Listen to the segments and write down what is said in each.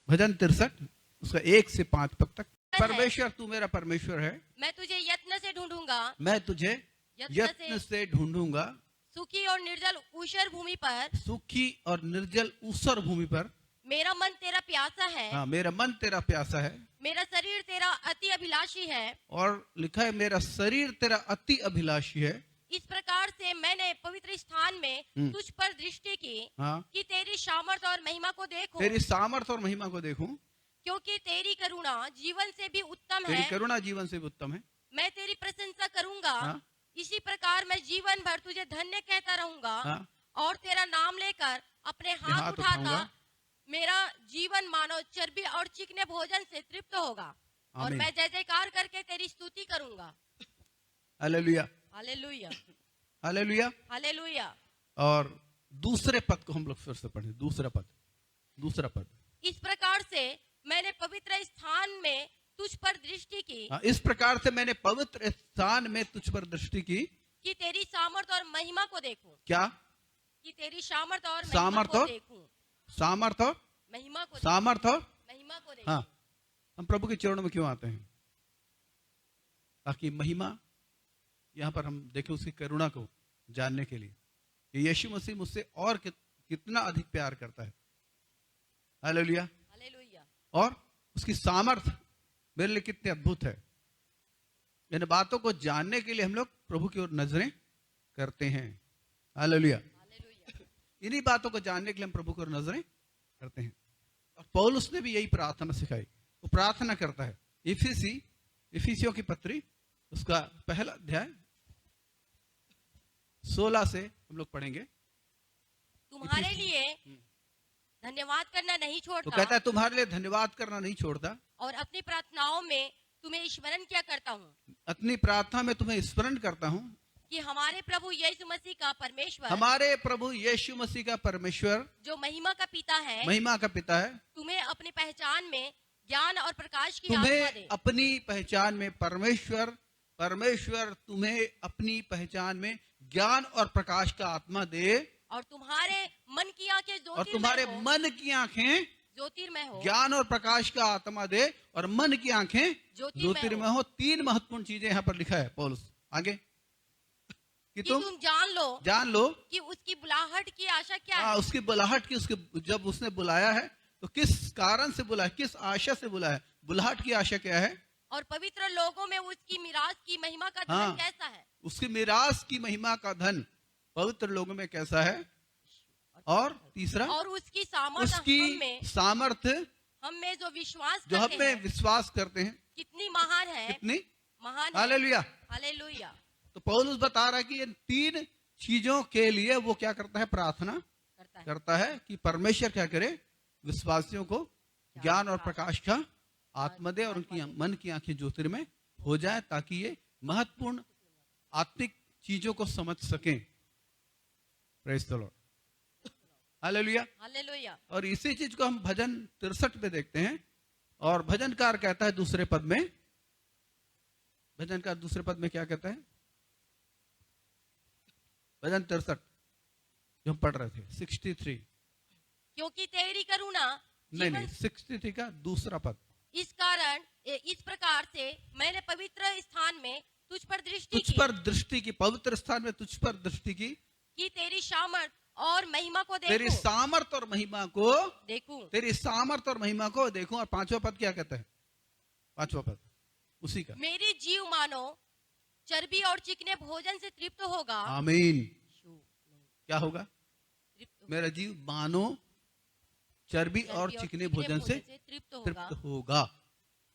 भजन 63 उसका 1 से 5 पद तक। परमेश्वर तू मेरा परमेश्वर है, मैं तुझे यत्न से ढूंढूंगा, मैं तुझे यत्न से ढूंढूंगा, सूखी और निर्जल ऊषर भूमि पर, सूखी और निर्जल ऊसर भूमि पर। मेरा मन तेरा प्यासा है, हाँ, मेरा मन तेरा प्यासा है, मेरा शरीर तेरा अति अभिलाषी है। और लिखा है मेरा शरीर तेरा अति अभिलाषी है। इस प्रकार से मैंने पवित्र स्थान में तुझ पर दृष्टि की, हाँ, कि तेरी सामर्थ और महिमा को देखूं, तेरी सामर्थ और महिमा को देखूं, क्योंकि तेरी करुणा जीवन से भी उत्तम तेरी है। करुणा जीवन से भी उत्तम है। मैं तेरी प्रशंसा करूंगा, हाँ, इसी प्रकार मैं जीवन भर तुझे धन्य कहता रहूंगा, हाँ, और तेरा नाम लेकर अपने हाथ हाथ उठाता उठाऊंगा। मेरा जीवन मानो चर्बी और चिकने भोजन से तृप्त होगा, और आमीन। मैं जय जयकार करके तेरी स्तुति करूंगा। Hallelujah, hallelujah, hallelujah. हालेलुया। और दूसरे पद को हम लोग फिर से पढ़ें। दूसरा पद, दूसरा पद। इस प्रकार से मैंने पवित्र स्थान में तुझ पर दृष्टि की, हाँ, इस प्रकार से मैंने पवित्र स्थान में तुझ पर दृष्टि की, कि तेरी सामर्थ और महिमा को देखूं। क्या? कि तेरी सामर्थ और महिमा सामर्थ को और देखूं, सामर्थ और महिमा को सामर्थ और महिमा को देखूं। हाँ, हम प्रभु के चरणों में क्यों आते हैं? ताकि महिमा यहाँ पर हम देखें, उसकी करुणा को जानने के लिए कि यीशु मसीह मुझसे और कितना अधिक प्यार करता है। Hallelujah, hallelujah. और उसकी सामर्थ मेरे लिए कितनी अद्भुत है। इन बातों को जानने के लिए हम लोग प्रभु की ओर नजरें करते हैं। Hallelujah, hallelujah. इन्हीं बातों को जानने के लिए हम प्रभु की ओर नजरें करते हैं। और पौलुस ने भी यही प्रार्थना सिखाई। वो प्रार्थना करता है, इफिसियों की पत्री उसका पहला अध्याय 16 से हम लोग पढ़ेंगे। तुम्हारे लिए धन्यवाद करना नहीं तो छोड़ता, कहता है तुम्हारे लिए धन्यवाद करना नहीं छोड़ता, और अपनी प्रार्थनाओं में तुम्हें स्मरण किया करता हूँ, अपनी प्रार्थना में तुम्हें स्मरण करता हूं कि हमारे प्रभु यीशु मसीह का परमेश्वर, हमारे प्रभु यीशु मसीह का परमेश्वर जो महिमा का पिता है, महिमा का पिता है, तुम्हें अपनी पहचान में ज्ञान और प्रकाश की आत्मा तुम्हें दे। अपनी पहचान में परमेश्वर तुम्हें अपनी पहचान में ज्ञान और प्रकाश का आत्मा दे, और तुम्हारे मन की आंखें और तुम्हारे मन की आंखें ज्योतिर्मय हो, ज्ञान और प्रकाश का आत्मा दे, और मन की आंखें ज्योतिर्मय हो। 3 महत्वपूर्ण चीजें यहाँ पर लिखा है पौलुस आगे, कि कि तुम जान लो कि उसकी बुलाहट की आशा क्या है। उसकी बुलाहट की, उसके जब उसने बुलाया है तो किस कारण से बुलाया, किस आशा से बुलाया, बुलाहट की आशा क्या है, और पवित्र लोगों में उसकी मिरास की महिमा का धन हाँ, कैसा है। उसकी मिरास की महिमा का धन पवित्र लोगों में कैसा है, और तीसरा, और उसकी सामर्थ उसकी सामर्थ हम में जो विश्वास जो करते हम में हैं, विश्वास करते हैं कितनी महान है, कितनी महान है। हालेलुया। हालेलुया। तो पौलुस बता रहा है कि इन 3 चीजों के लिए वो क्या करता है, प्रार्थना करता है कि परमेश्वर क्या करे, विश्वासियों को ज्ञान और प्रकाश का आत्मा दे, और उनकी मन की आंखें ज्योतिर्मय हो जाए, ताकि ये महत्वपूर्ण आत्मिक चीजों को समझ सकें। Praise the Lord, hallelujah. Hallelujah. और इसी चीज को हम भजन 63 में देखते हैं। और भजनकार कहता है दूसरे पद में, भजनकार दूसरे पद में क्या कहता है, भजन 63 जो हम पढ़ रहे थे 63, क्योंकि तेरी करुणा नहीं 63 का दूसरा पद, इस कारण इस प्रकार से मैंने पवित्र स्थान में तुझ पर दृष्टि तुझ पर दृष्टि की, पवित्र स्थान में तुझ पर दृष्टि की, कि तेरी सामर्थ और महिमा को देखूं, तेरी सामर्थ और महिमा को देखूं। तेरी सामर्थ और महिमा को देखूं। और 5वां पद क्या कहता है, 5वां पद उसी का, मेरी जीव मानो चर्बी और चिकने भोजन से तृप्त होगा। आमीन। क्या होगा, मेरा जीव मानो चर्बी और चिकने भोजन से तृप्त होगा।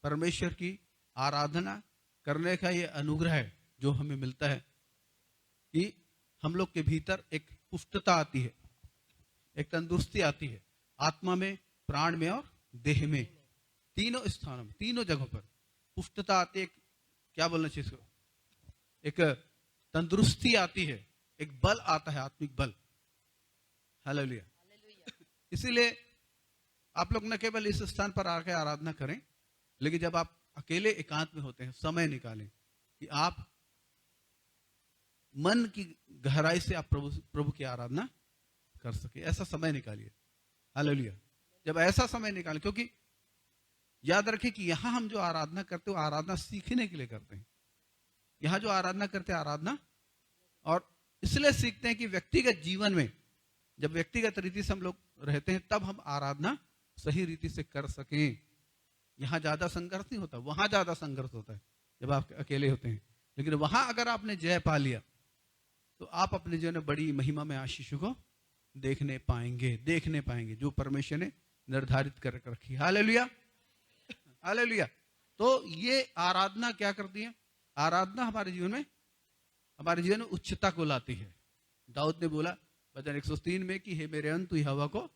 परमेश्वर की आराधना करने का ये अनुग्रह है जो हमें मिलता है, कि हम लोग के भीतर एक पुष्टता आती है, एक तंदुरुस्ती आती है, आत्मा में, प्राण में और देह में, तीनों स्थानों में, तीनों जगहों पर पुष्टता आती है। क्या बोलना चाहिए इसको, एक तंदुरुस्ती आती है, एक बल आता है, आत्मिक बल। हालेलुया। इसीलिए आप लोग न केवल इस स्थान पर आकर आराधना करें, लेकिन जब आप अकेले एकांत में होते हैं, समय निकालें कि आप मन की गहराई से आप प्रभु की आराधना कर सके। ऐसा समय निकालिए। हालेलुया। जब ऐसा समय निकालें, क्योंकि याद रखें कि यहाँ हम जो आराधना करते हो आराधना सीखने के लिए करते हैं। यहाँ जो आराधना करते हैं आराधना और इसलिए सीखते हैं कि व्यक्तिगत जीवन में जब व्यक्तिगत रीति से हम लोग रहते हैं तब हम आराधना सही रीति से कर सकें। यहाँ ज्यादा संघर्ष नहीं होता, वहां ज्यादा संघर्ष होता है जब आप अकेले होते हैं। लेकिन वहां अगर आपने जय पा लिया तो आप अपने जीवन में बड़ी महिमा में आशीषों को देखने पाएंगे जो परमेश्वर ने निर्धारित कर रखी। Hallelujah, hallelujah. तो ये आराधना क्या करती है? आराधना हमारे जीवन में उच्चता को लाती है। दाऊद ने बोला भजन 103 में कि हे मेरे अंत तू यहोवा को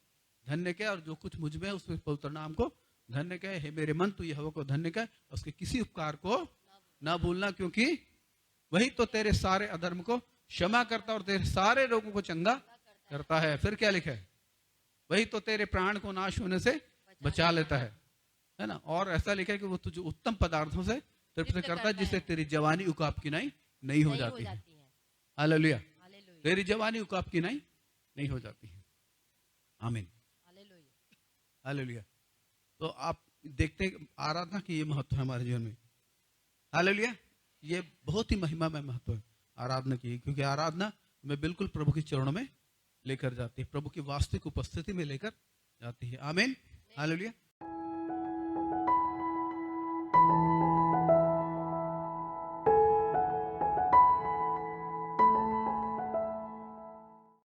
धन्य कह और जो कुछ मुझ में है उसके पवित्र नाम को धन्य कह। हे मेरे मन तू यहोवा को धन्य कह, उसके किसी उपकार को ना भूलना, क्योंकि वही तो तेरे सारे अधर्म को क्षमा करता और तेरे सारे रोगों को चंगा करता है। फिर क्या लिखा है? वही तो तेरे प्राण को नाश होने से बचा लेता है ना। और ऐसा लिखा है कि वो तुझे उत्तम पदार्थों से तृप्त करता है जिससे तेरी जवानी उकाब की नहीं हो जाती है। हालेलुया, तेरी जवानी उकाब की नहीं हो जाती है। आमीन, हालेलुया। तो आप देखते हैं आराधना की ये महत्व है हमारे जीवन में। हालेलुया, ये बहुत ही महिमा में महत्व है आराधना की, क्योंकि आराधना हमें बिल्कुल प्रभु के चरणों में लेकर जाती है, प्रभु की वास्तविक उपस्थिति में लेकर जाती है। आमीन, हालेलुया।